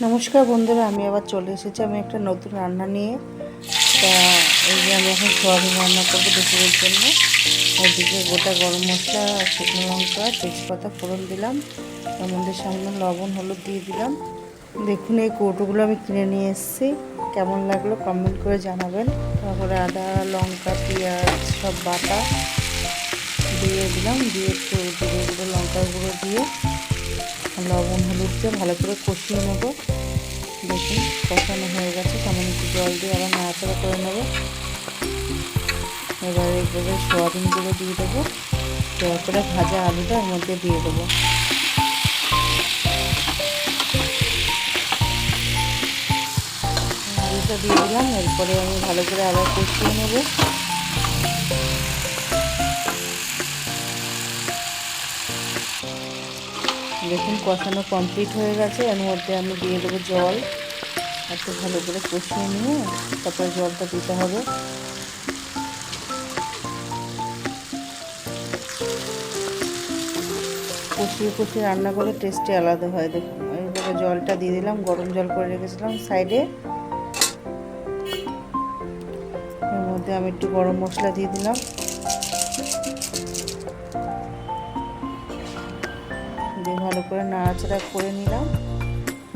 নমস্কার বন্ধুরা, আমি আবার চলে এসেছি আমি একটা নতুন রান্না নিয়ে। তা এই যে আমি এখন সোয়াবিন রান্না করবো দুপুরের জন্য। ওদিকে গোটা গরম মশলা, শুকনো লঙ্কা, তেজপাতা ফোড়ন দিলাম। তার মধ্যে সামান্য লবণ হলুদ দিয়ে দিলাম। দেখুন এই কৌটোগুলো আমি কিনে নিয়ে এসেছি। কেমন লাগলো কমেন্ট করে জানাবেন। তারপরে আদা লঙ্কা পেঁয়াজ সব বাটা দিয়ে দিলাম, দিয়ে একটু জিরে গুঁড়ো লঙ্কার গুঁড়ো দিয়ে লবণ হলুদ দিয়ে ভালো করে কষিয়ে নেব। দেখুন কষানো হয়ে গেছে, সামান্য একটু জল দিয়ে আবার নাড়াচাড়া করে নেব। এবারে সোয়াবিনগুলো দিয়ে দেবো, তারপরে ভাজা আলুটা এর মধ্যে দিয়ে দেবো। আলুটা দিয়ে দিলাম, এরপরে আমি ভালো করে আবার কষিয়ে নেব। দেখুন কষানো কমপ্লিট হয়ে গেছে, এর মধ্যে আমি দিয়ে দেবো জল। একটু ভালো করে কষিয়ে নিয়ে তারপরে জলটা দিতে হবে। কষিয়ে কষিয়ে রান্না করে টেস্টই আলাদা হয়। দেখুন এইভাবে জলটা দিয়ে দিলাম, গরম জল করে রেখেছিলাম সাইডে। এর মধ্যে আমি একটু গরম মশলা দিয়ে দিলাম, দিয়ে ভালো করে নাড়াচাড়া করে নিলাম।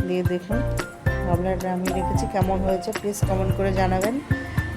দিয়ে দেখুন গামলাটা আমি রেখেছি, কেমন হয়েছে প্লিজ কমেন্ট করে জানাবেন।